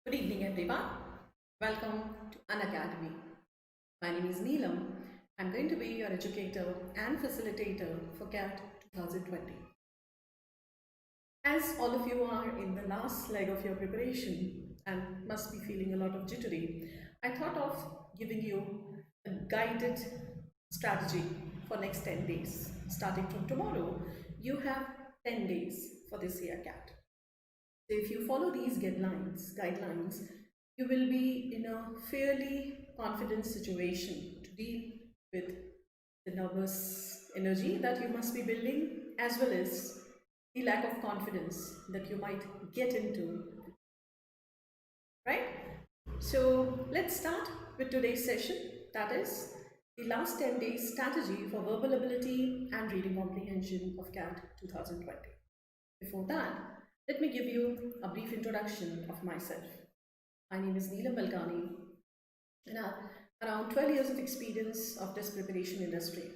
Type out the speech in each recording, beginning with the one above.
Good evening, everyone. Welcome to Unacademy. My name is Neelam. I'm going to be your educator and facilitator for CAT 2020. As all of you are in the last leg of your preparation and must be feeling a lot of jittery, I thought of giving you a guided strategy for next 10 days. Starting from tomorrow, you have 10 days for this year CAT. So if you follow these guidelines, you will be in a fairly confident situation to deal with the nervous energy that you must be building, as well as the lack of confidence that you might get into, right? So let's start with today's session, that is the last 10 days strategy for verbal ability and reading comprehension of CAT 2020. Before that, let me give you a brief introduction of myself. My name is Neelam Malkani, and I have around 12 years of experience of this preparation industry.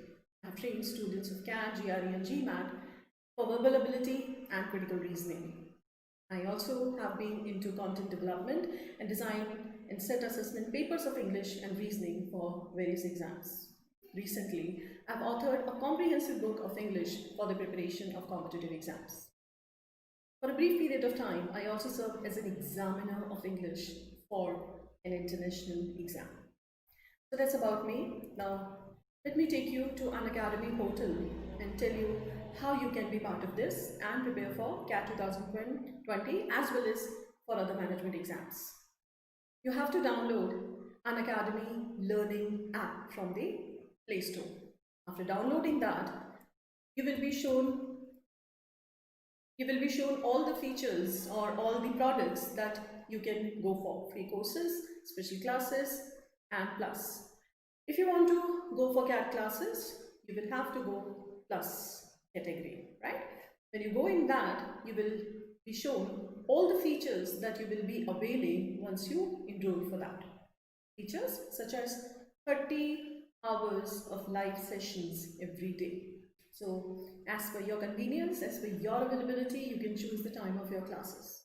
I have trained students of CAT, GRE and GMAT for verbal ability and critical reasoning. I also have been into content development and design and set assessment papers of English and reasoning for various exams. Recently, I've authored a comprehensive book of English for the preparation of competitive exams. For a brief period of time, I also served as an examiner of English for an international exam. So that's about me. Now, let me take you to an academy portal and tell you how you can be part of this and prepare for CAT 2020 as well as for other management exams. You have to download an academy learning app from the Play Store. After downloading that, you will be shown all the features or all the products that you can go for: free courses, special classes, and plus. If you want to go for CAT classes, you will have to go plus category, right? When you go in that, you will be shown all the features that you will be availing once you enroll for that. Features such as 30 hours of live sessions every day. So as per your convenience, as per your availability, you can choose the time of your classes.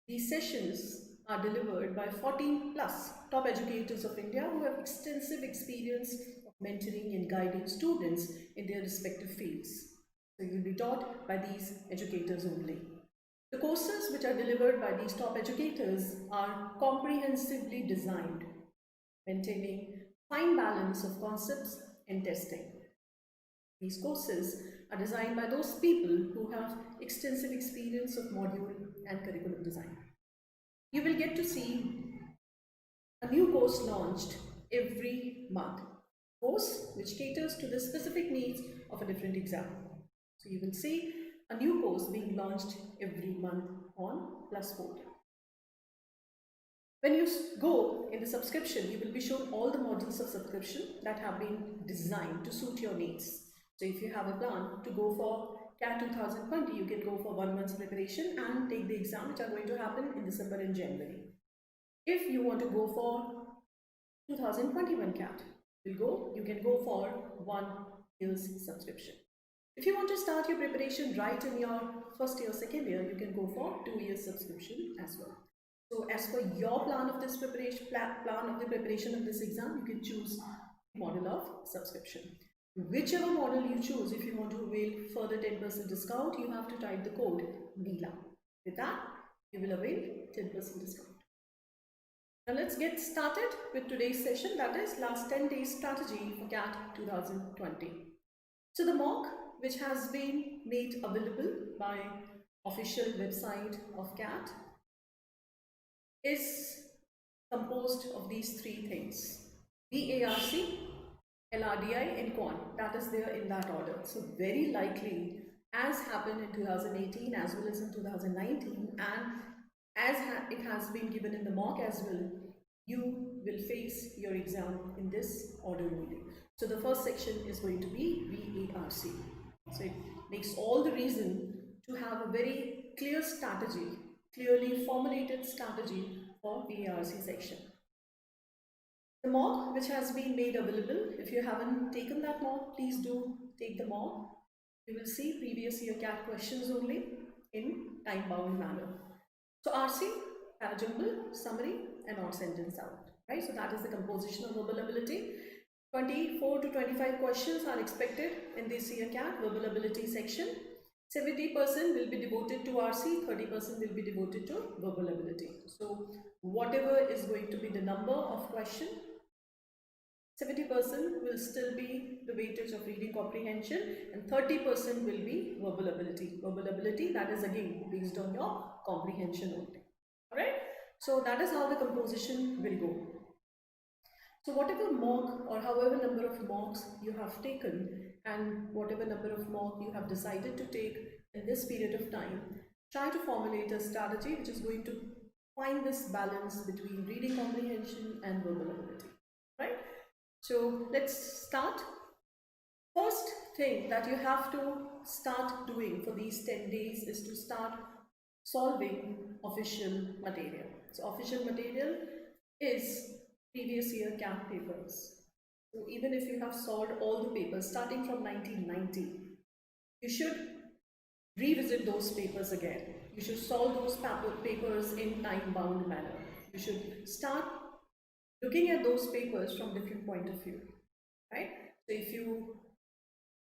These sessions are delivered by 14 plus top educators of India who have extensive experience of mentoring and guiding students in their respective fields. So you will be taught by these educators only. The courses which are delivered by these top educators are comprehensively designed, maintaining fine balance of concepts and testing. These courses are designed by those people who have extensive experience of module and curriculum design. You will get to see a new course launched every month, course which caters to the specific needs of a different exam. So you will see a new course being launched every month on Plus Portal. When you go in the subscription, you will be shown all the modules of subscription that have been designed to suit your needs. So if you have a plan to go for CAT 2020, you can go for 1 month's preparation and take the exam which are going to happen in December and January. If you want to go for 2021 CAT, you can go for 1 year's subscription. If you want to start your preparation right in your first year, second year, you can go for 2 years subscription as well. So as per your plan of this preparation, plan of the preparation of this exam, you can choose model of subscription. Whichever model you choose, if you want to avail further 10% discount, you have to type the code Neelam. With that, you will avail 10% discount. Now let's get started with today's session, that is last 10 days strategy for CAT 2020. So the mock, which has been made available by official website of CAT, is composed of these three things: BARC, LRDI and Quant. That is there in that order. So very likely, as happened in 2018 as well as in 2019, and as it has been given in the mock as well, you will face your exam in this order only. So the first section is going to be BARC. So it makes all the reason to have a very clear strategy, clearly formulated strategy for BARC section. The mock which has been made available, if you haven't taken that mock, please do take the mock. You will see previous year CAT questions only in time-bound manner. So RC, parajumble, summary, and odd sentence out. Right? So that is the composition of verbal ability. 24 to 25 questions are expected in this year CAT verbal ability section. 70% will be devoted to RC, 30% will be devoted to verbal ability. So whatever is going to be the number of question, 70% will still be the weightage of reading comprehension and 30% will be verbal ability. Verbal ability, that is again based on your comprehension only. Alright, so that is how the composition will go. So whatever mock or however number of mocks you have taken and whatever number of mock you have decided to take in this period of time, try to formulate a strategy which is going to find this balance between reading comprehension and verbal ability. Right? So let's start. First thing that you have to start doing for these 10 days is to start solving official material. So official material is previous year CAT papers. So even if you have solved all the papers starting from 1990, you should revisit those papers again. You should solve those papers in time-bound manner. You should start looking at those papers from different point of view, right? So if you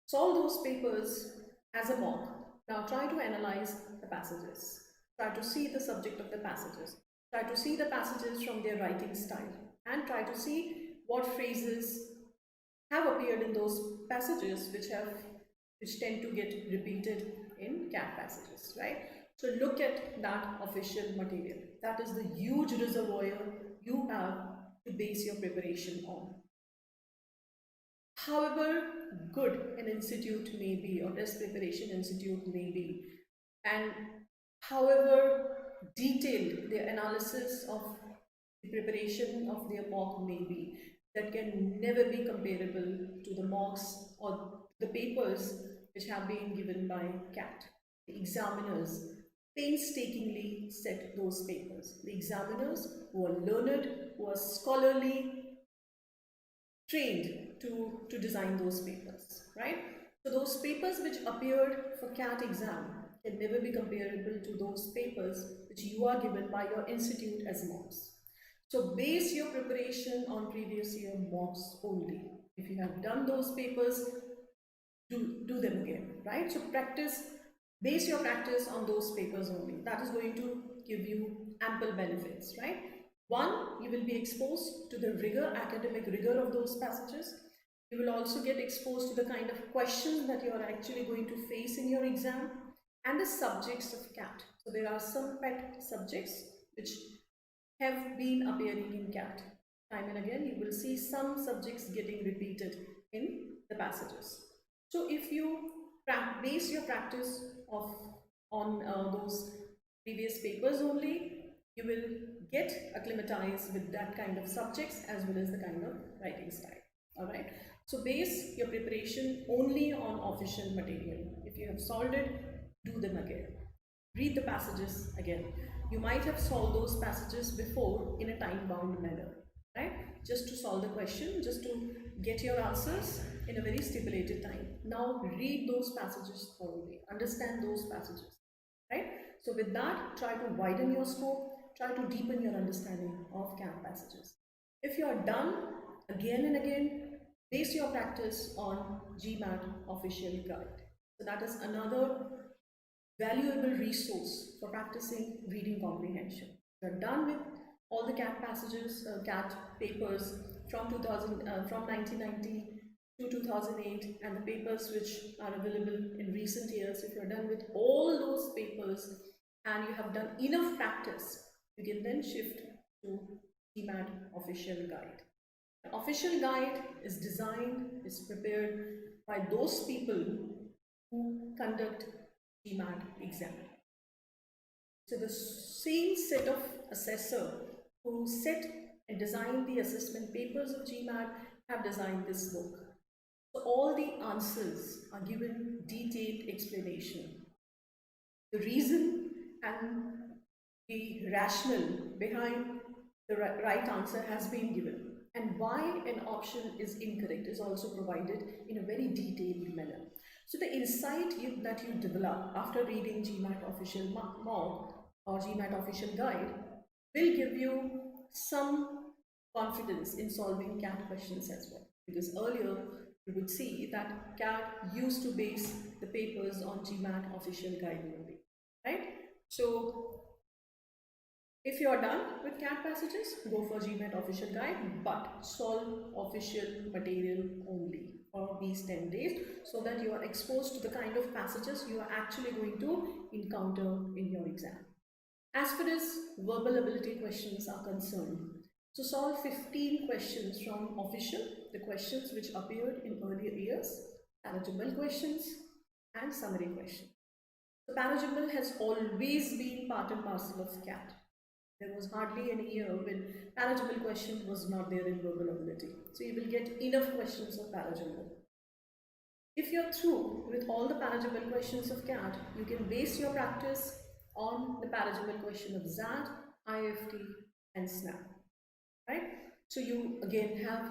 solve those papers as a mock, now try to analyze the passages. Try to see the subject of the passages. Try to see the passages from their writing style and try to see what phrases have appeared in those passages which tend to get repeated in CAT passages, right? So look at that official material. That is the huge reservoir you have to base your preparation on. However good an institute may be or test preparation institute may be, and however detailed the analysis of the preparation of their mock may be, that can never be comparable to the mocks or the papers which have been given by CAT. The examiners painstakingly set those papers. The examiners who are learned, who are scholarly, trained to design those papers, right? So those papers which appeared for CAT exam can never be comparable to those papers which you are given by your institute as mocks. So base your preparation on previous year mocks only. If you have done those papers, do them again, right? So base your practice on those papers only. That is going to give you ample benefits, right? One, you will be exposed to the rigor, academic rigor of those passages. You will also get exposed to the kind of questions that you are actually going to face in your exam and the subjects of CAT. So there are some pet subjects which have been appearing in CAT. Time and again, you will see some subjects getting repeated in the passages. So if you base your practice on those previous papers only, you will get acclimatized with that kind of subjects as well as the kind of writing style. All right. So base your preparation only on official material. If you have solved it, do them again. Read the passages again. You might have solved those passages before in a time-bound manner, right? Just to solve the question, just to get your answers in a very stipulated time. Now read those passages thoroughly, understand those passages, right? So with that, try to widen your scope, try to deepen your understanding of CAT passages. If you are done, again and again, base your practice on GMAT official guide. So that is another valuable resource for practicing reading comprehension. You're done with all the CAT passages, CAT papers from 1990 to 2008 and the papers which are available in recent years. If you're done with all those papers and you have done enough practice, you can then shift to GMAT official guide. The official guide is designed, is prepared by those people who conduct GMAT exam. So the same set of assessor who set and designed the assessment papers of GMAT have designed this book. So all the answers are given detailed explanation. The reason and the rationale behind the right answer has been given, and why an option is incorrect is also provided in a very detailed manner. So the insight that you develop after reading GMAT official mock or GMAT official guide will give you some confidence in solving CAT questions as well. Because earlier you would see that CAT used to base the papers on GMAT official guide only, right? So if you are done with CAT passages, go for GMAT official guide, but solve official material only for these 10 days so that you are exposed to the kind of passages you are actually going to encounter in your exam. As far as verbal ability questions are concerned, so solve 15 questions from official, the questions which appeared in earlier years, eligible questions, and summary questions. The parajimbal has always been part and parcel of CAT. There was hardly any year when parajimbal question was not there in verbal ability. So you will get enough questions of parajimbal. If you're through with all the parajimbal questions of CAT, you can base your practice on the parajimbal question of ZAT, IFT, and SNAP. Right? So you again have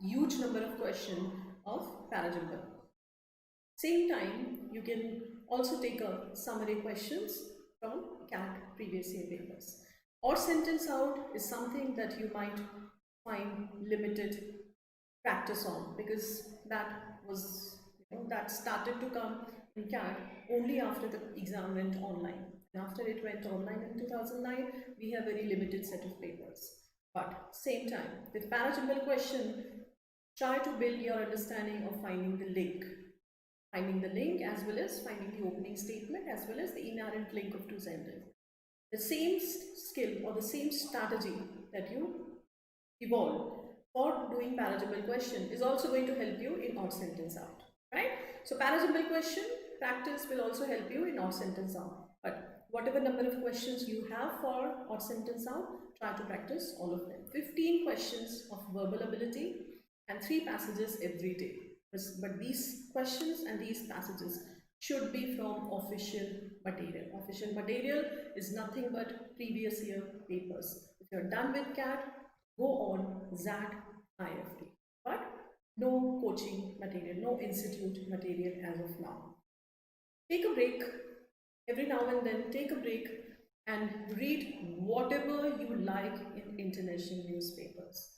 huge number of questions of parajimbal. Same time, you can also take up summary questions from CAT previous year papers. Or sentence out is something that you might find limited practice on, because that was, that started to come in CAT only after the exam went online. And after it went online in 2009, we have very limited set of papers. But same time, with parajimbal question, try to build your understanding of finding the link as well as finding the opening statement as well as the inherent link of two sentences. The same skill or the same strategy that you evolve for doing parajimbal question is also going to help you in odd sentence out, right? So parajimbal question practice will also help you in odd sentence out. But whatever number of questions you have for odd sentence out, try to practice all of them. 15 questions of verbal ability and 3 passages every day. But these questions and these passages should be from official material. Official material is nothing but previous year papers. If you're done with CAT, go on ZAT, IFT. But no coaching material, no institute material as of now. Take a break. Every now and then, take a break and read whatever you like in international newspapers.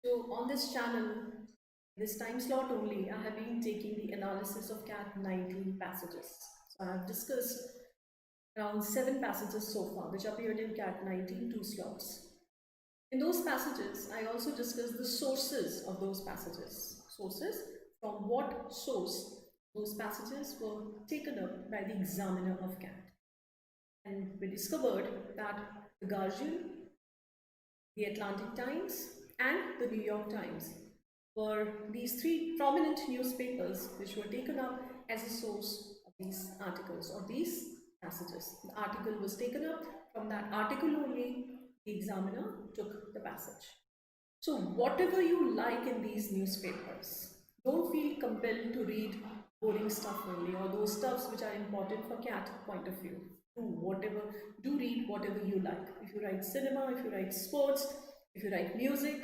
So on this channel, this time slot only, I have been taking the analysis of CAT 19 passages. So I have discussed around 7 passages so far, which appeared in CAT 19, 2 slots. In those passages, I also discussed the sources of those passages. Sources, from what source those passages were taken up by the examiner of CAT. And we discovered that the Guardian, the Atlantic Times, and the New York Times were these 3 prominent newspapers which were taken up as a source of these articles or these passages. The article was taken up, from that article only the examiner took the passage. So whatever you like in these newspapers, don't feel compelled to read boring stuff only or those stuffs which are important for CAT point of view. Do read whatever you like. If you write cinema, if you write sports, if you write music,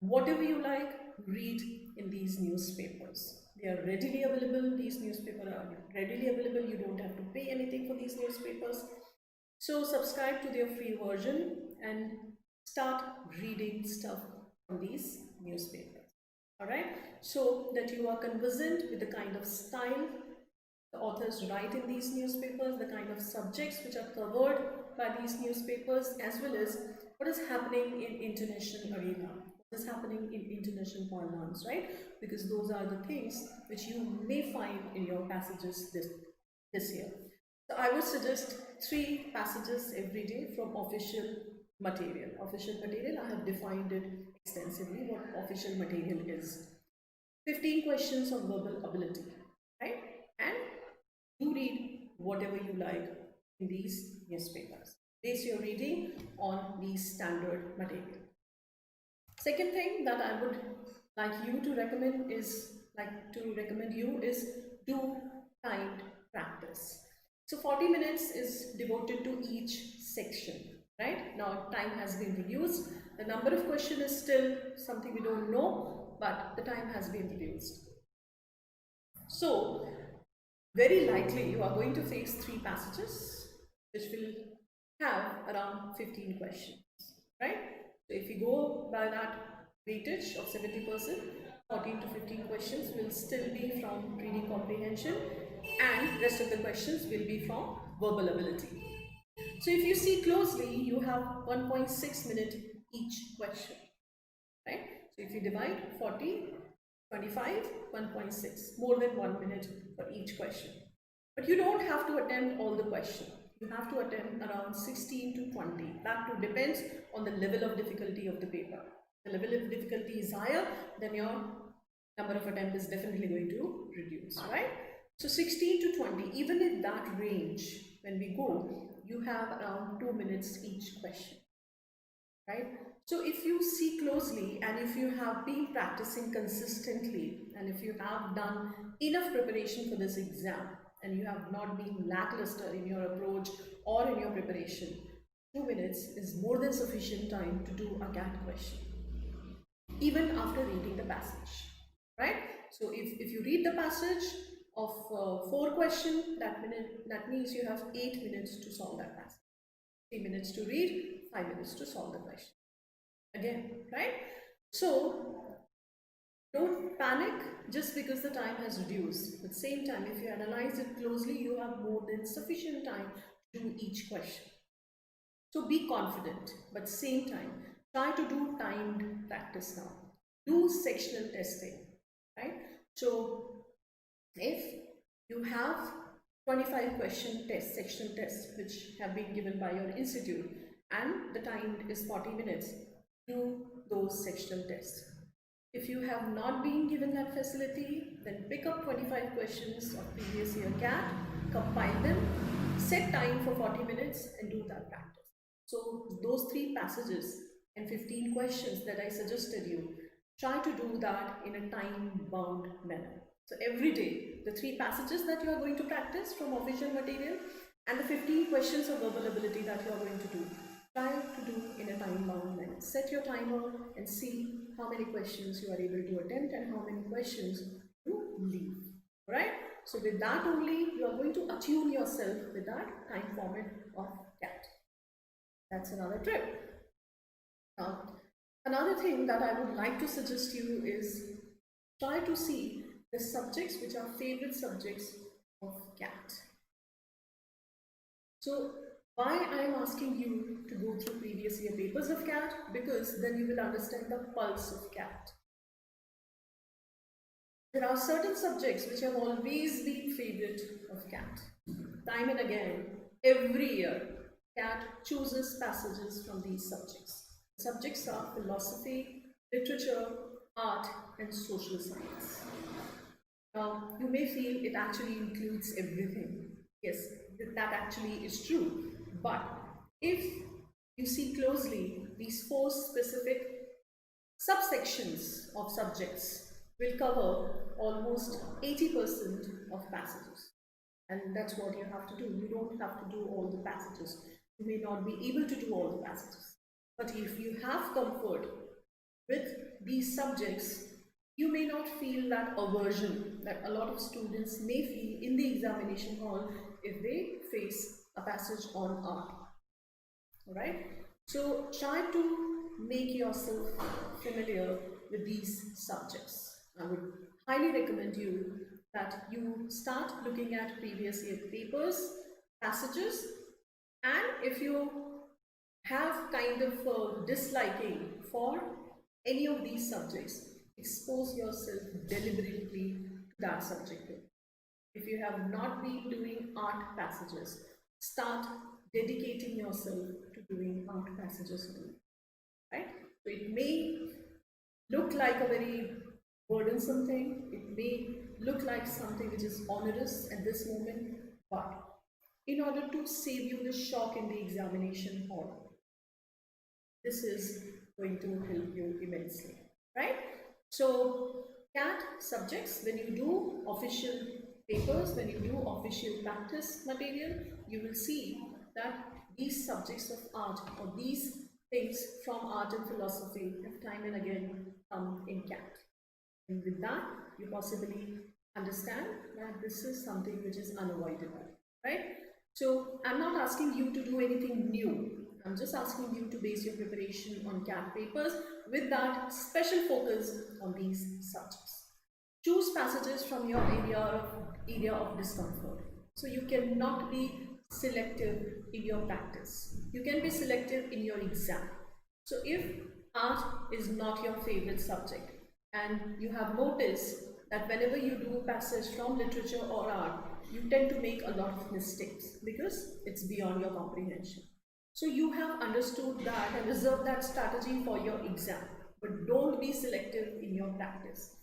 whatever you like, read in these newspapers. They are readily available. These newspapers are readily available. You don't have to pay anything for these newspapers. So subscribe to their free version and start reading stuff from these newspapers. Alright, so that you are conversant with the kind of style the authors write in these newspapers, the kind of subjects which are covered by these newspapers, as well as what is happening in international arena, what is happening in international parlance, right? Because those are the things which you may find in your passages this year. So I would suggest 3 passages every day from official material. Official material, I have defined it extensively what official material is. 15 questions of verbal ability, right? And you read whatever you like in these newspapers. Base your reading on these standard material. Second thing that I would like to recommend you is do timed practice. So 40 minutes is devoted to each section, right? Now time has been reduced. The number of questions is still something we don't know, but the time has been reduced. So very likely you are going to face 3 passages which will have around 15 questions, right? So if you go by that weightage of 70%, 14 to 15 questions will still be from reading comprehension, and rest of the questions will be from verbal ability. So if you see closely, you have 1.6 minute each question, right? So if you divide 40, 25, 1.6, more than 1 minute for each question. But you don't have to attempt all the questions. You have to attempt around 16 to 20. That too depends on the level of difficulty of the paper. The level of difficulty is higher, then your number of attempts is definitely going to reduce, right? So 16 to 20, even in that range, when we go, you have around 2 minutes each question, right? So if you see closely, and if you have been practicing consistently, and if you have done enough preparation for this exam, and you have not been lackluster in your approach or in your preparation, 2 minutes is more than sufficient time to do a CAT question, even after reading the passage, right? So if you read the passage of 4 questions, that means you have 8 minutes to solve that passage. 3 minutes to read, 5 minutes to solve the question. Again, right? So don't panic just because the time has reduced. At the same time, if you analyze it closely, you have more than sufficient time to do each question. So be confident, but same time, try to do timed practice now. Do sectional testing, right? So if you have 25 question test, sectional tests, which have been given by your institute, and the time is 40 minutes, do those sectional tests. If you have not been given that facility, then pick up 25 questions of previous year CAT, compile them, set time for 40 minutes, and do that practice. So those 3 passages and 15 questions that I suggested you, try to do that in a time-bound manner. So every day, the 3 passages that you are going to practice from official material, and the 15 questions of verbal ability that you are going to do, try to do in a time-bound manner. Set your timer and see how many questions you are able to attempt and how many questions you leave. Right? So with that only, you are going to attune yourself with that time format of CAT. That's another trip. Now, another thing that I would like to suggest you is try to see the subjects which are favorite subjects of CAT. So why I am asking you to go through previous year papers of CAT? Because then you will understand the pulse of CAT. There are certain subjects which have always been favorite of CAT. Time and again, every year, CAT chooses passages from these subjects. The subjects are philosophy, literature, art, and social science. Now, you may feel it actually includes everything. Yes, that actually is true. But if you see closely, these 4 specific subsections of subjects will cover almost 80% of passages. And that's what you have to do. You don't have to do all the passages. You may not be able to do all the passages. But if you have comfort with these subjects, you may not feel that aversion that a lot of students may feel in the examination hall if they face a passage on art. Alright? So try to make yourself familiar with these subjects. I would highly recommend you that you start looking at previous year papers, passages, and if you have kind of a disliking for any of these subjects, expose yourself deliberately to that subject. If you have not been doing art passages, start dedicating yourself to doing art passages only, right? So it may look like a very burdensome thing, it may look like something which is onerous at this moment, but in order to save you the shock in the examination hall, this is going to help you immensely, right? So CAT subjects, when you do official papers, when you do official practice material, you will see that these subjects of art or these things from art and philosophy have time and again come in CAT. And with that, you possibly understand that this is something which is unavoidable, right? So I'm not asking you to do anything new. I'm just asking you to base your preparation on CAT papers with that special focus on these subjects. Choose passages from your area of discomfort. So you cannot be selective in your practice. You can be selective in your exam. So if art is not your favorite subject and you have noticed that whenever you do a passage from literature or art, you tend to make a lot of mistakes because it's beyond your comprehension. So you have understood that and reserve that strategy for your exam. But don't be selective in your practice.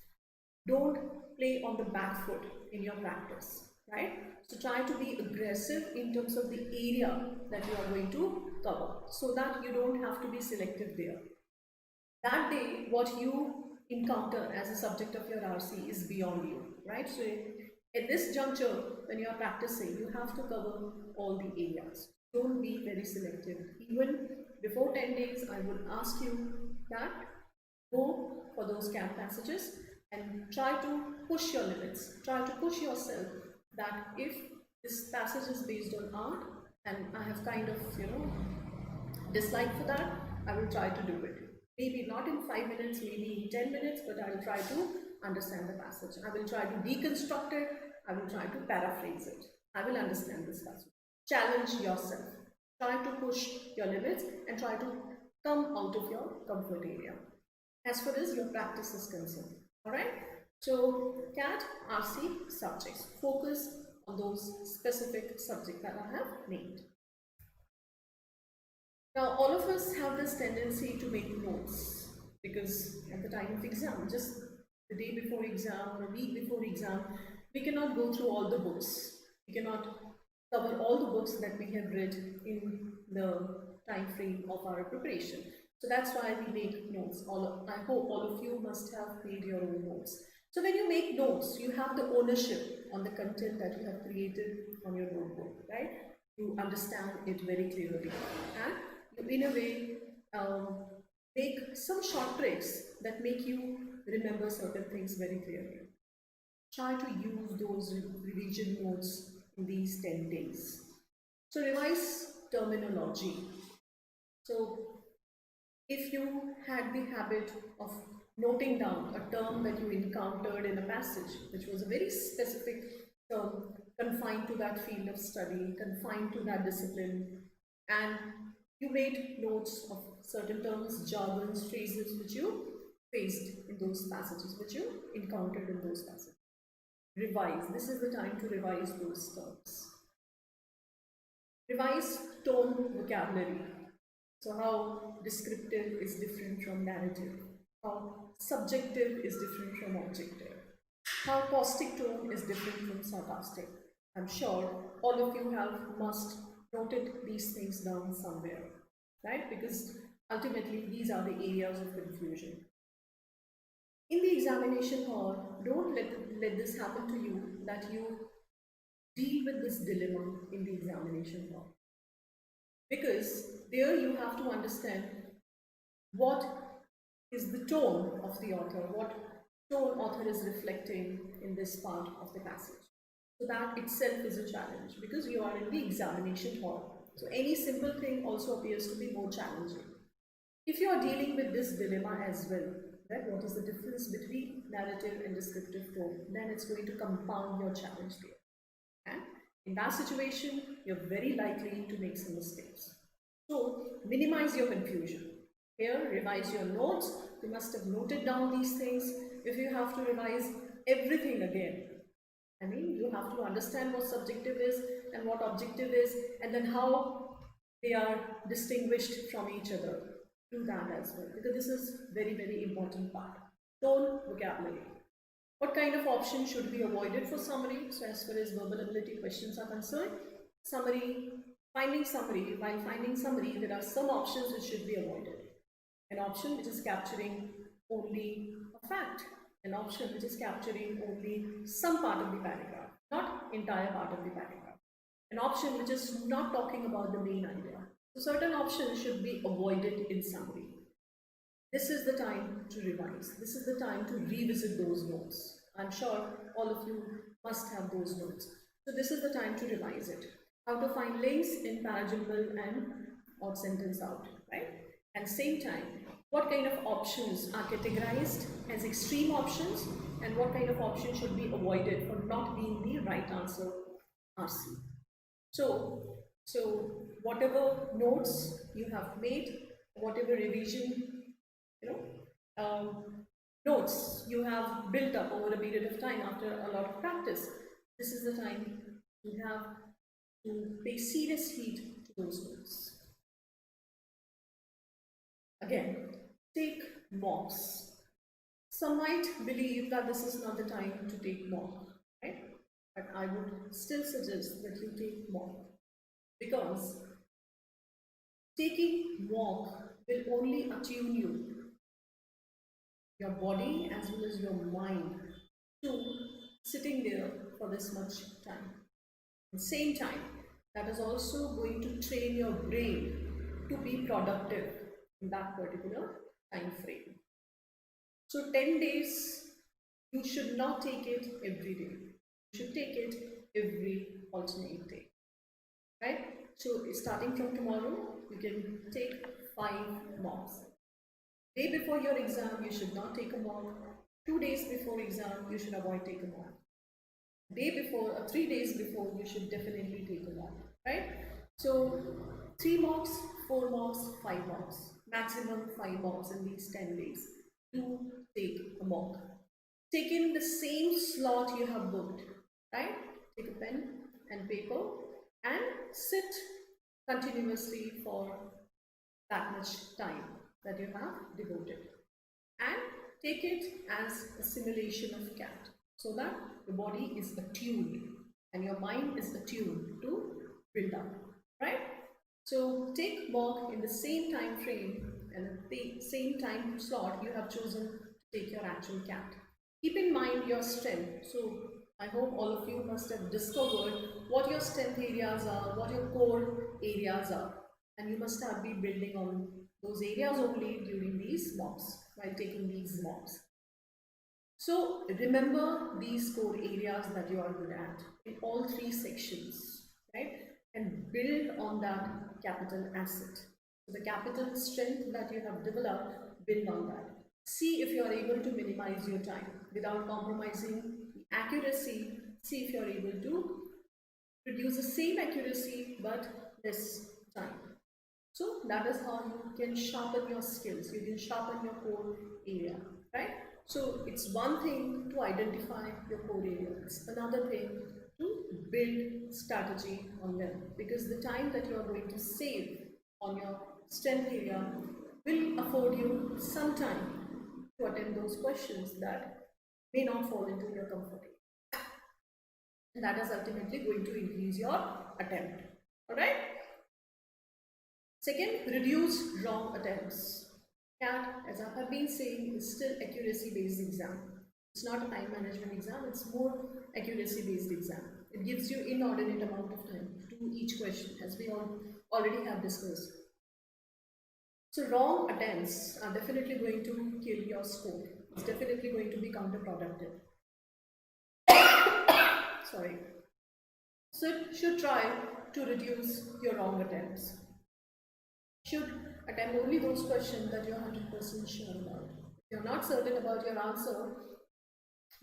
Don't play on the back foot in your practice, right? So try to be aggressive in terms of the area that you are going to cover so that you don't have to be selective there. That day, what you encounter as a subject of your RC is beyond you, right? So at this juncture, when you are practicing, you have to cover all the areas. Don't be very selective. Even before 10 days, I would ask you that go for those camp passages and try to push your limits. Try to push yourself that if this passage is based on art and I have kind of, dislike for that, I will try to do it. Maybe not in 5 minutes, maybe in 10 minutes, but I will try to understand the passage. I will try to deconstruct it. I will try to paraphrase it. I will understand this passage. Challenge yourself. Try to push your limits and try to come out of your comfort area as far as your practice is concerned. Alright? So, CAT, RC subjects. Focus on those specific subjects that I have named. Now, all of us have this tendency to make notes because at the time of exam, just the day before exam or a week before exam, we cannot go through all the books. We cannot cover all the books that we have read in the time frame of our preparation. So that's why we make notes. I hope all of you must have made your own notes. So when you make notes, you have the ownership on the content that you have created on your notebook, right? You understand it very clearly. And in a way, make some short tricks that make you remember certain things very clearly. Try to use those revision notes in these 10 days. So revise terminology. So if you had the habit of noting down a term that you encountered in a passage, which was a very specific term confined to that field of study, confined to that discipline, and you made notes of certain terms, jargons, phrases which you faced in those passages, which you encountered in those passages. Revise. This is the time to revise those terms. Revise tone vocabulary. So how descriptive is different from narrative. How subjective is different from objective. How caustic tone is different from sarcastic. I'm sure all of you must noted these things down somewhere, right? Because ultimately these are the areas of confusion. In the examination hall, don't let this happen to you that you deal with this dilemma in the examination hall. Because there you have to understand what is the tone of the author, what tone author is reflecting in this part of the passage. So that itself is a challenge because you are in the examination hall. So any simple thing also appears to be more challenging. If you are dealing with this dilemma as well, right, what is the difference between narrative and descriptive tone, then it's going to compound your challenge there. And in that situation, you're very likely to make some mistakes. So minimize your confusion. Here, revise your notes. You must have noted down these things. If you have to revise everything again, I mean, you have to understand what subjective is and what objective is, and then how they are distinguished from each other. Do that as well, because this is very, very important part. Tone, vocabulary. What kind of options should be avoided for summary? So as far as verbal ability questions are concerned, summary, while finding summary, there are some options which should be avoided. An option which is capturing only a fact, an option which is capturing only some part of the paragraph, not entire part of the paragraph, an option which is not talking about the main idea. So certain options should be avoided in summary. This is the time to revise. This is the time to revisit those notes. I'm sure all of you must have those notes. So this is the time to revise it. how to find links in parajumble and odd sentence out, right? And same time, what kind of options are categorized as extreme options and what kind of options should be avoided for not being the right answer RC. So whatever notes you have made, whatever revision, you know, notes you have built up over a period of time after a lot of practice, this is the time you have to pay serious heed to those notes. Again, take mocks. Some might believe that this is not the time to take mock, right? But I would still suggest that you take mock because taking mock will only attune you, your body as well as your mind, to sitting there for this much time. At the same time, that is also going to train your brain to be productive in that particular time frame. So 10 days, you should not take it every day. You should take it every alternate day, right? So starting from tomorrow, you can take 5 mocks. Day before your exam, you should not take a mock. 2 days before exam, you should avoid taking a mock. Day before or 3 days before, you should definitely take a mock, right? So 3 mocks, 4 mocks, 5 mocks, maximum 5 mocks in these 10 days to take a mock. Take in the same slot you have booked, right? Take a pen and paper and sit continuously for that much time that you have devoted, and take it as a simulation of cat so that your body is attuned and your mind is attuned to build up, right? So take mock in the same time frame and the same time slot you have chosen to take your actual cat. Keep in mind your strength. So I hope all of you must have discovered what your strength areas are, what your core areas are, and you must have been building on those areas only during these mocks, while taking these mocks. So remember these core areas that you are good at in all 3 sections, right? And build on that capital asset. So the capital strength that you have developed, build on that. See if you are able to minimize your time without compromising the accuracy. See if you are able to produce the same accuracy but less time. So that is how you can sharpen your skills, you can sharpen your core area, right? So it's one thing to identify your core area, it's another thing to build strategy on them, because the time that you are going to save on your strength area will afford you some time to attend those questions that may not fall into your comfort area. And that is ultimately going to increase your attempt. Alright? Second, reduce wrong attempts. CAT, as I have been saying, is still accuracy-based exam. It's not a time management exam, it's more accuracy-based exam. It gives you inordinate amount of time to do each question, as we already have discussed. So wrong attempts are definitely going to kill your score. It's definitely going to be counterproductive. Sorry. So should try to reduce your wrong attempts. Should attempt only those questions that you're 100% sure about. If you're not certain about your answer,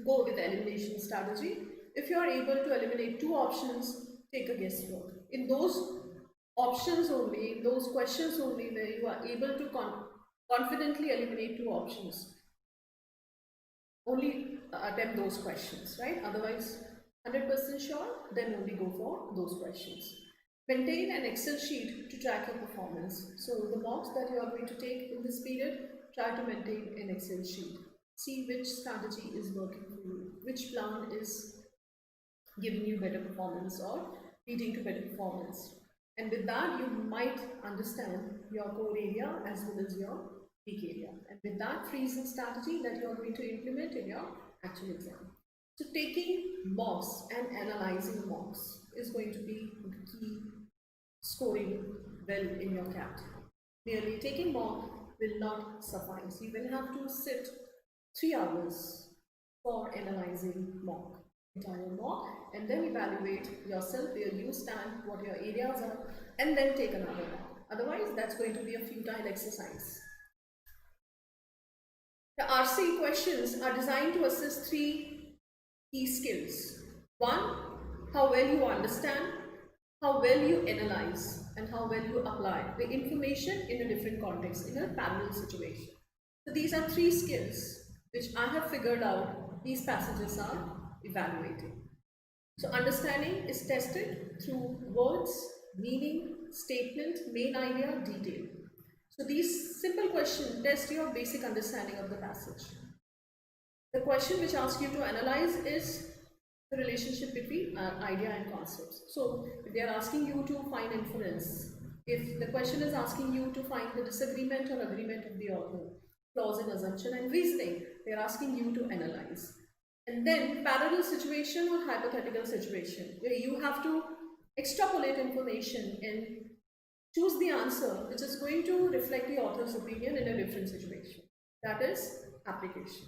go with the elimination strategy. If you are able to eliminate 2 options, take a guesswork. In those options only, in those questions only, where you are able to confidently eliminate 2 options, only attempt those questions, right? Otherwise, 100% sure, then only go for those questions. Maintain an Excel sheet to track your performance. So the mocks that you are going to take in this period, try to maintain an Excel sheet. See which strategy is working for you, which plan is giving you better performance or leading to better performance. And with that, you might understand your core area as well as your weak area. And with that freezing strategy that you are going to implement in your actual exam. So taking mocks and analyzing mocks is going to be the key scoring well in your CAT. Merely taking mock will not suffice. You will have to sit 3 hours for analyzing mock. entire mock, and then evaluate yourself, where you stand, what your areas are, and then take another mock. Otherwise, that's going to be a futile exercise. The RC questions are designed to assess three key skills. One, how well you understand, how well you analyze, and how well you apply the information in a different context, in a parallel situation. So these are three skills which I have figured out these passages are evaluating. So understanding is tested through words, meaning, statement, main idea, detail. So these simple questions test your basic understanding of the passage. The question which asks you to analyze is the relationship between idea and concepts. So if they are asking you to find inference, if the question is asking you to find the disagreement or agreement of the author, flaws in assumption and reasoning, they are asking you to analyze. And then parallel situation or hypothetical situation, where you have to extrapolate information and choose the answer which is going to reflect the author's opinion in a different situation. That is application.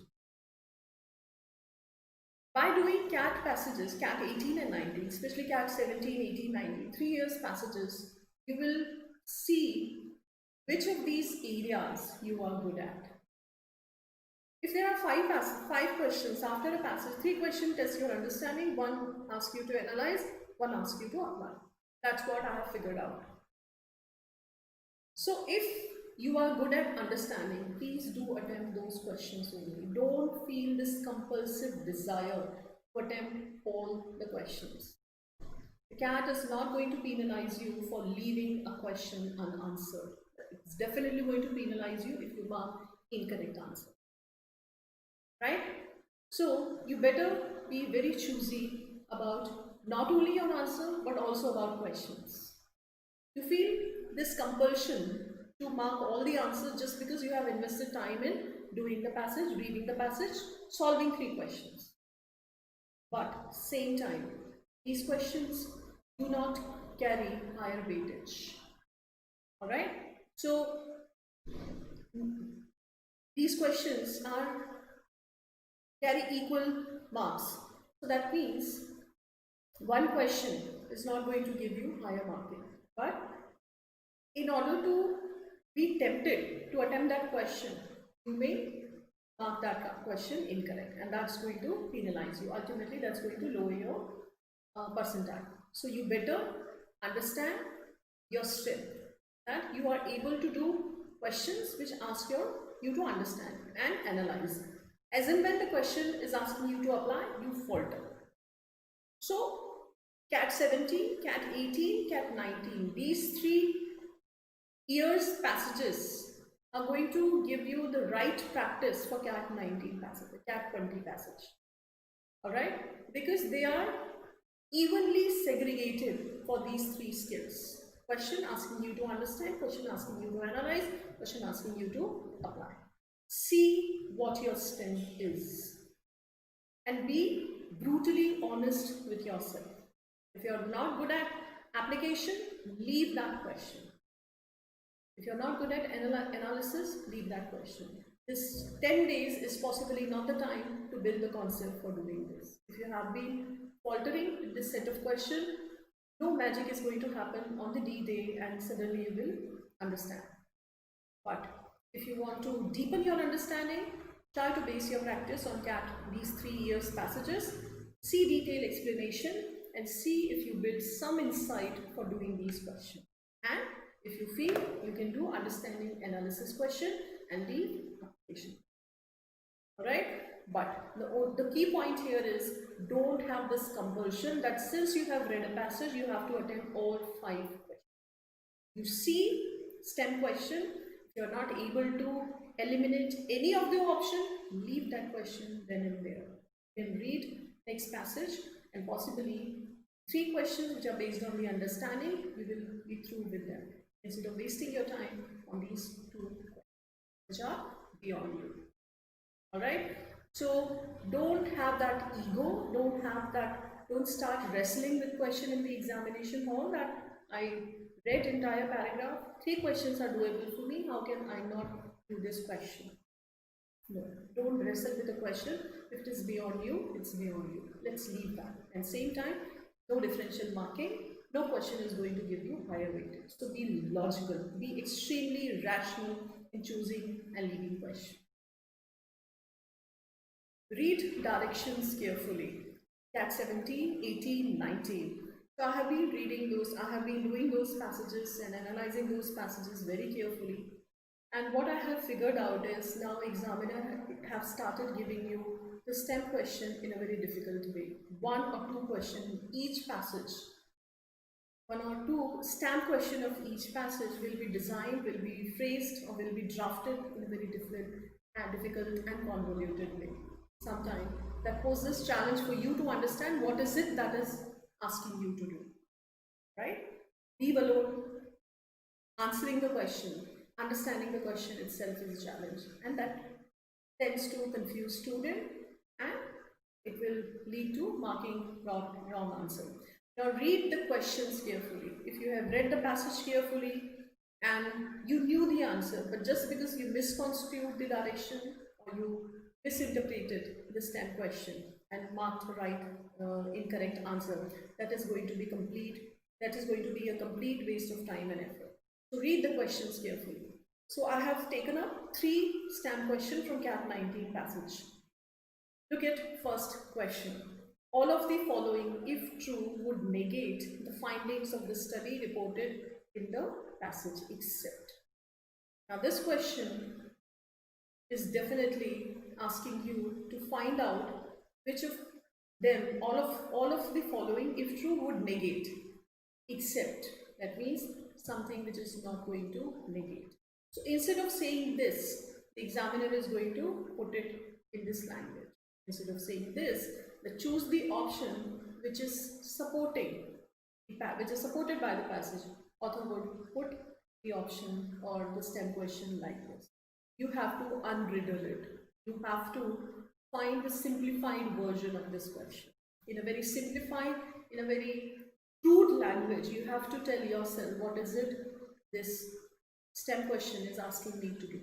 By doing CAT passages, CAT 18 and 19, especially CAT 17, 18, 19, 3 years passages, you will see which of these areas you are good at. If there are five questions after a passage, 3 questions test your understanding, 1 asks you to analyze, 1 asks you to apply. That's what I have figured out. So if you are good at understanding, please do attempt those questions only. Don't feel this compulsive desire to attempt all the questions. The CAT is not going to penalize you for leaving a question unanswered. It's definitely going to penalize you if you mark incorrect answer. Right? So you better be very choosy about not only your answer but also about questions. You feel this compulsion to mark all the answers just because you have invested time in doing the passage, reading the passage, solving 3 questions. But same time, these questions do not carry higher weightage. Alright? So these questions carry equal marks. So that means one question is not going to give you higher marking. But in order to be tempted to attempt that question, you may mark that question incorrect, and that's going to penalize you. Ultimately, that's going to lower your percentile. So you better understand your strength, that you are able to do questions which ask you to understand and analyze. As in when the question is asking you to apply, you falter. So CAT 17, CAT 18, CAT 19, these 3 years passages are going to give you the right practice for CAT 19 passage, CAT 20 passage. Alright? Because they are evenly segregated for these 3 skills. Question asking you to understand, question asking you to analyze, question asking you to apply. See what your strength is and be brutally honest with yourself. If you are not good at application, leave that question. If you're not good at analysis, leave that question. This 10 days is possibly not the time to build the concept for doing this. If you have been faltering in this set of questions, no magic is going to happen on the D-Day and suddenly you will understand. But if you want to deepen your understanding, try to base your practice on these 3 years passages, see detailed explanation, and see if you build some insight for doing these questions. And if you feel you can do understanding analysis question and leave application. Alright? But the key point here is, don't have this compulsion that since you have read a passage, you have to attempt all 5 questions. You see STEM question, if you are not able to eliminate any of the option, leave that question then and there. You can read next passage and possibly 3 questions which are based on the understanding, you will be through with them, instead of wasting your time on these 2 questions which are beyond you. Alright? So don't have that ego, don't start wrestling with question in the examination hall that I read entire paragraph, 3 questions are doable for me, how can I not do this question? No, don't wrestle with the question. If it is beyond you, it's beyond you. Let's leave that. And same time, no differential marking. No question is going to give you higher weightage. So be logical. Be extremely rational in choosing and leaving question. Read directions carefully. Cat 17, 18, 19. So I have been reading those, I have been doing those passages and analyzing those passages very carefully. And what I have figured out is now examiner have started giving you the STEM question in a very difficult way. One or two questions each passage. One or two stamp question of each passage will be designed, will be phrased, or will be drafted in a very different and difficult and convoluted way. Sometimes that poses challenge for you to understand what is it that is asking you to do. Right? Leave alone answering the question, understanding the question itself is a challenge, and that tends to confuse student and it will lead to marking wrong answer. Now read the questions carefully. If you have read the passage carefully and you knew the answer, but just because you misconstrued the direction or you misinterpreted the STEM question and marked the right incorrect answer, that is going to be a complete waste of time and effort. So read the questions carefully. So I have taken up 3 STEM questions from Cat 19 passage. Look at first question. All of the following, if true, would negate the findings of the study reported in the passage except. Now this question is definitely asking you to find out which of them, all of the following, if true, would negate except. That means something which is not going to negate. So instead of saying this, the examiner is going to put it in this language. Instead of saying this, choose the option which is supporting, which is supported by the passage. Author would put the option or the STEM question like this. You have to unriddle it. You have to find the simplified version of this question. In a very simplified, in a very crude language, you have to tell yourself what is it this STEM question is asking me to do.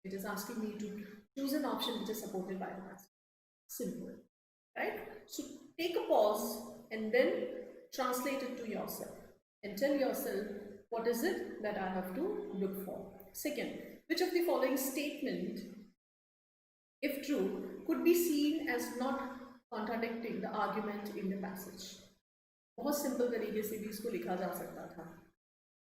It is asking me to choose an option which is supported by the passage. Simple, right? So take a pause and then translate it to yourself and tell yourself what is it that I have to look for. Second, which of the following statement, if true, could be seen as not contradicting the argument in the passage? बहुत simple तरीके से भी इसको लिखा जा सकता था,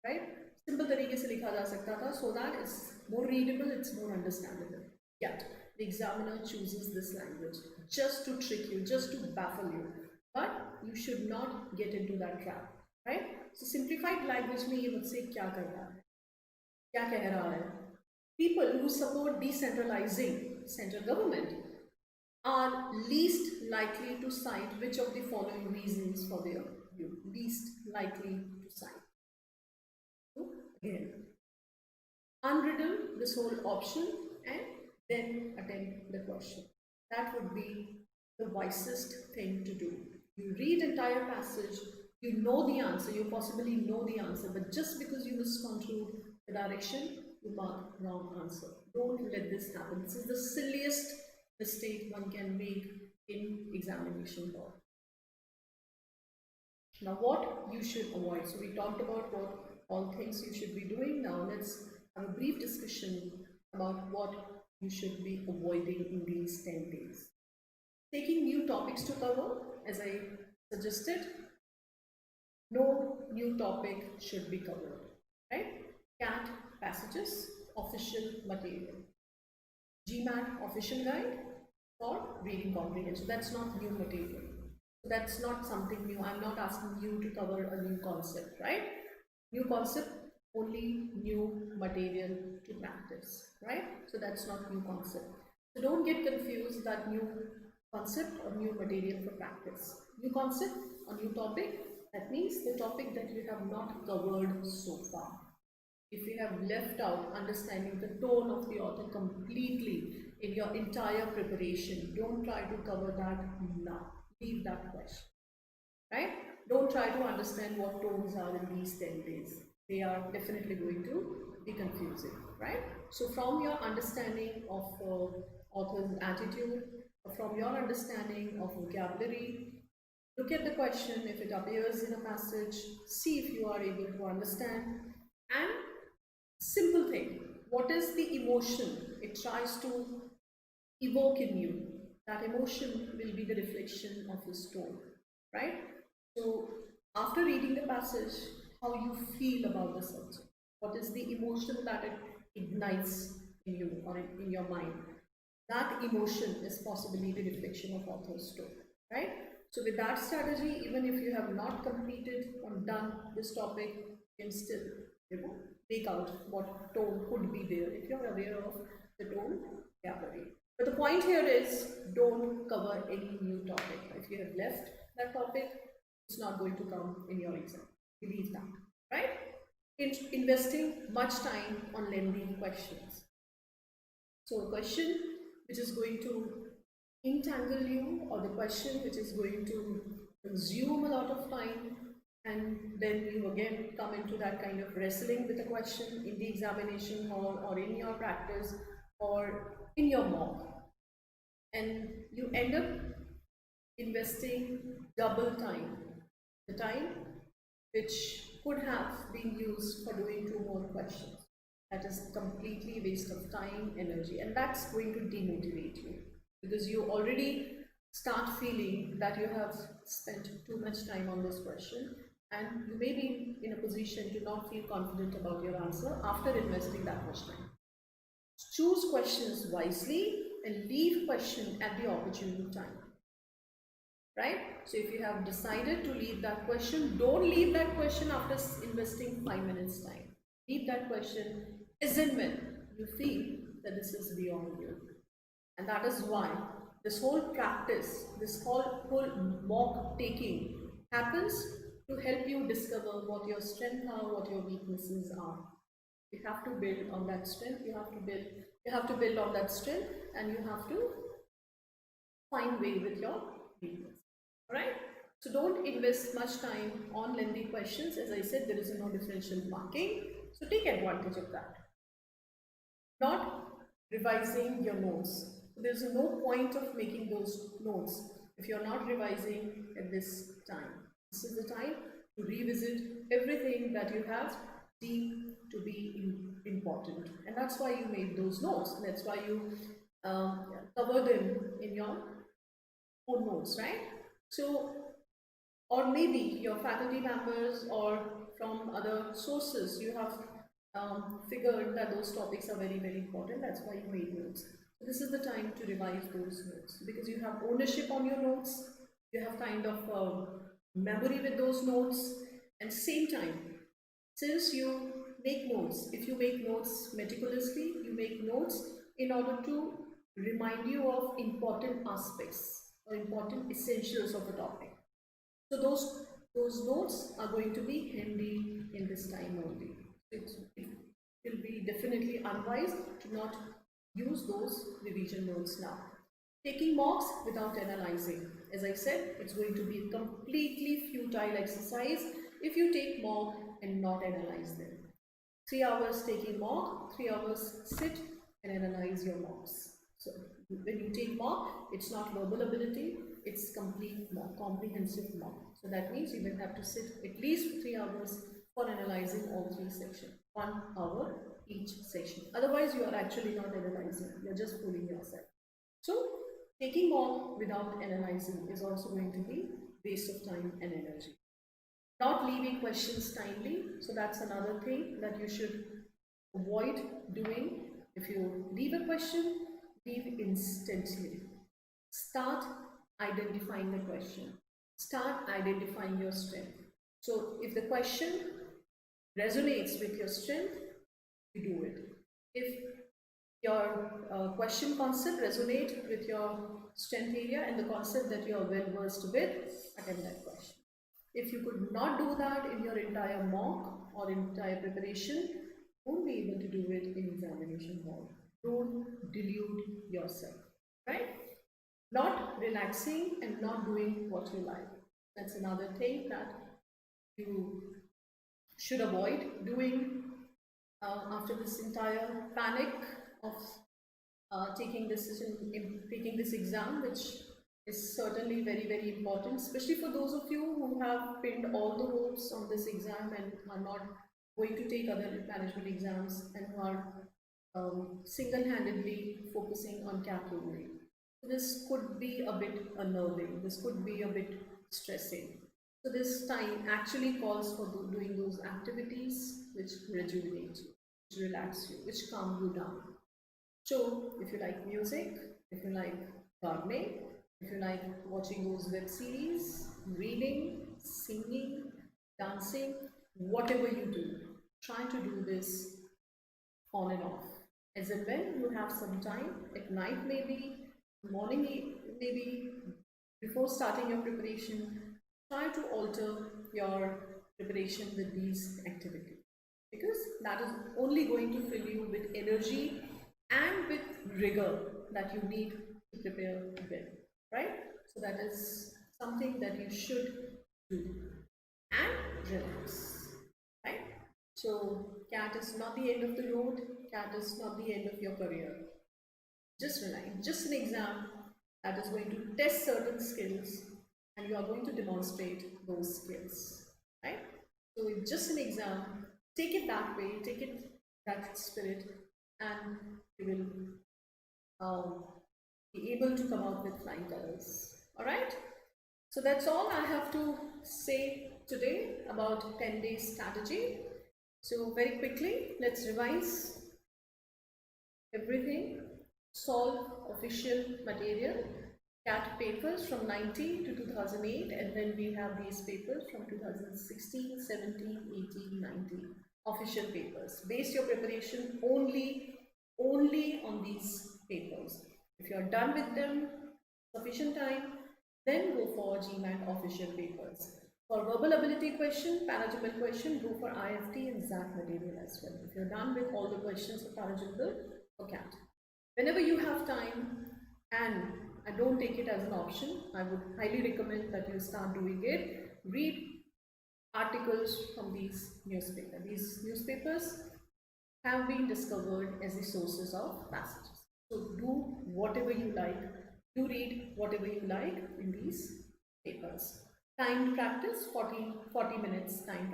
right? Simple तरीके से लिखा जा सकता था so that it's more readable, it's more understandable. Yet the examiner chooses this language just to trick you, just to baffle you, but you should not get into that trap, right? So simplified language में ये मुझसे क्या कर रहा है, क्या कह रहा है? People who support decentralizing central government are least likely to cite which of the following reasons for their view. Least likely to cite. So again, unriddle this whole option and then attempt the question. That would be the wisest thing to do. You read entire passage, you know the answer, you possibly know the answer, but just because you misconstrued the direction, you mark wrong answer. Don't let this happen. This is the silliest mistake one can make in examination law. Now what you should avoid. So we talked about what all things you should be doing. Now let's have a brief discussion about what you should be avoiding in these 10 days. Taking new topics to cover, as I suggested, no new topic should be covered, right? CAT passages, official material. GMAT official guide for reading comprehension. That's not new material. That's not something new. I'm not asking you to cover a new concept, right? New concept, only new material to practice, right? So that's not new concept. So don't get confused that new concept or new material for practice. New concept or new topic, that means the topic that you have not covered so far. If you have left out understanding the tone of the author completely in your entire preparation, don't try to cover that now. Leave that question, right? Don't try to understand what tones are in these 10 days. They are definitely going to be confusing, right? So from your understanding of author's attitude, from your understanding of vocabulary. Look at the question if it appears in a passage, see if you are able to understand, and simple thing, what is the emotion it tries to evoke in you? That emotion will be the reflection of his tone, right? So, after reading the passage, how you feel about the subject, what is the emotion that it ignites in you or in your mind? That emotion is possibly the reflection of author's tone, right? So, with that strategy, even if you have not completed or done this topic, you can still, make out what tone could be there if you're aware of the tone vocabulary. But the point here is don't cover any new topic. If you have left that topic, it's not going to come in your exam. Believe that, right? Investing much time on lengthy questions. So, a question which is going to entangle you, or the question which is going to consume a lot of time, and then you again come into that kind of wrestling with a question in the examination hall or in your practice or in your mock, and you end up investing double time, the time which could have been used for doing two more questions. That is completely waste of time, energy, and that's going to demotivate you because you already start feeling that you have spent too much time on this question, and you may be in a position to not feel confident about your answer after investing that much time. Choose questions wisely and leave question at the opportune time. Right? So if you have decided to leave that question, don't leave that question after investing 5 minutes time. Leave that question as and when you feel that this is beyond you. And that is why this whole practice, this whole mock taking happens to help you discover what your strengths are, what your weaknesses are. You have to build on that strength, you have to build on that strength, and you have to find way with your weakness. Alright? So don't invest much time on lengthy questions. As I said, there is no differential marking. So take advantage of that. Not revising your notes. So there's no point of making those notes if you're not revising at this time. This is the time to revisit everything that you have deemed to be important. And that's why you made those notes. That's why you cover them in your own notes, right? So, or maybe your faculty members or from other sources, you have figured that those topics are very, very important. That's why you made notes. So this is the time to revise those notes because you have ownership on your notes. You have kind of memory with those notes, and same time, since you make notes, if you make notes meticulously, you make notes in order to remind you of important aspects or important essentials of the topic. So those notes are going to be handy in this time only. It will be definitely unwise to not use those revision notes now. Taking mocks without analyzing. As I said, it's going to be a completely futile exercise if you take mock and not analyze them. 3 hours taking mock, 3 hours sit and analyze your mocks. So when you take mock, it's not verbal ability, it's complete mock, comprehensive mock. So that means you will have to sit at least 3 hours for analyzing all 3 sections. 1 hour each section. Otherwise, you are actually not analyzing, you are just fooling yourself. So taking mock without analyzing is also going to be waste of time and energy. Not leaving questions timely, so that's another thing that you should avoid doing. If you leave a question, leave instantly. Start identifying the question. Start identifying your strength. So if the question resonates with your strength, you do it. If your question concept resonates with your strength area and the concept that you are well versed with, attempt that question. If you could not do that in your entire mock or entire preparation, you won't be able to do it in examination hall. Don't delude yourself, right? Not relaxing and not doing what you like. That's another thing that you should avoid doing after this entire panic of taking this exam, which is certainly very, very important, especially for those of you who have pinned all the hopes on this exam and are not going to take other management exams and who are single-handedly focusing on CAT only. This could be a bit unnerving, this could be a bit stressing. So this time actually calls for doing those activities which rejuvenate you, which relax you, which calm you down. So if you like music, if you like gardening, if you like watching those web series, reading, singing, dancing, whatever you do, try to do this on and off. As and when you have some time, at night maybe, morning maybe, before starting your preparation, try to alter your preparation with these activities, because that is only going to fill you with energy and with rigor that you need to prepare with, right? So that is something that you should do, and relax, right? So CAT is not the end of the road, CAT is not the end of your career. Just relax, just an exam that is going to test certain skills and you are going to demonstrate those skills, right? So it's just an exam, take it that way, take it that spirit, and you will be able to come out with flying colors, all right? So that's all I have to say today about 10 days strategy. So very quickly, let's revise everything. Solve official material, CAT papers from 90 to 2008, and then we have these papers from 2016, 17, 18, 19, official papers. Base your preparation only on these papers. If you are done with them, sufficient time, then go for GMAT official papers. For verbal ability question, parajugal question, go for IFT and ZAC material as well. If you're done with all the questions for parajugal or CAT. Whenever you have time, and I don't take it as an option, I would highly recommend that you start doing it. Read articles from these newspapers. These newspapers have been discovered as the sources of passages. So do whatever you like, do read whatever you like in these papers. Timed practice, 40 minutes timed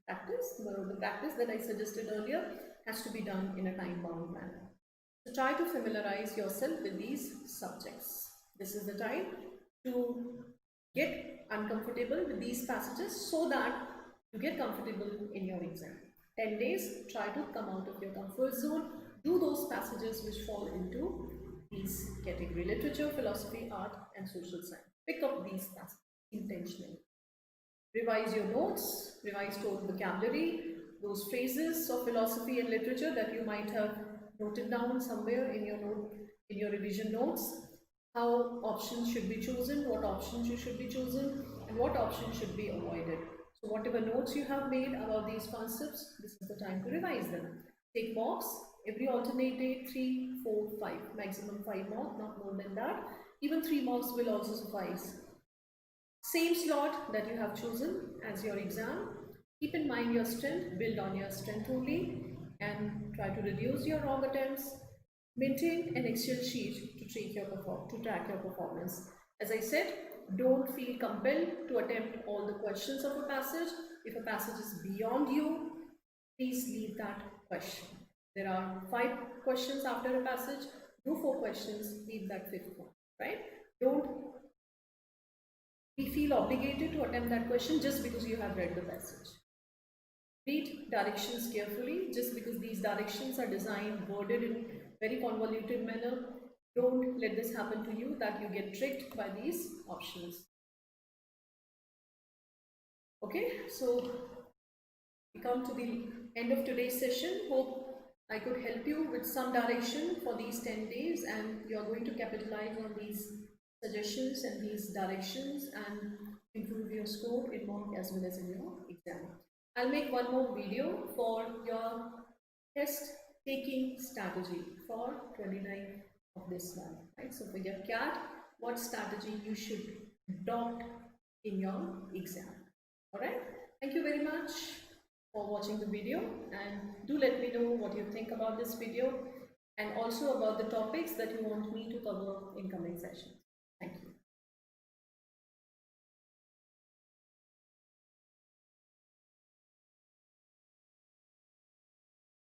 practice. The practice that I suggested earlier has to be done in a time-bound manner. So try to familiarize yourself with these subjects. This is the time to get uncomfortable with these passages so that you get comfortable in your exam. 10 days, try to come out of your comfort zone. Do those passages which fall into these category: literature, philosophy, art, and social science. Pick up these passages intentionally. Revise your notes, revise total vocabulary, those phrases of philosophy and literature that you might have noted down somewhere in your revision notes. How options should be chosen, what options you should be chosen, and what options should be avoided. So whatever notes you have made about these concepts, this is the time to revise them. Take mocks every alternate day, 3, 4, 5, maximum 5 mocks, not more than that. Even 3 mocks will also suffice. Same slot that you have chosen as your exam. Keep in mind your strength, build on your strength only, and try to reduce your wrong attempts. Maintain an Excel sheet to track your performance. As I said, don't feel compelled to attempt all the questions of a passage. If a passage is beyond you, please leave that question. There are 5 questions after a passage. Do 4 questions, leave that 5th one, right? Don't feel obligated to attempt that question just because you have read the passage. Read directions carefully. Just because these directions are designed, worded in very convoluted manner, don't let this happen to you that you get tricked by these options. Okay, so we come to the end of today's session. Hope I could help you with some direction for these 10 days, and you are going to capitalize on these suggestions and these directions and improve your score in mock as well as in your exam. I'll make one more video for your test taking strategy for 29th of this month, right? So for your CAT, what strategy you should adopt in your exam. All right, thank you very much for watching the video, and do let me know what you think about this video. and also about the topics that you want me to cover in coming sessions.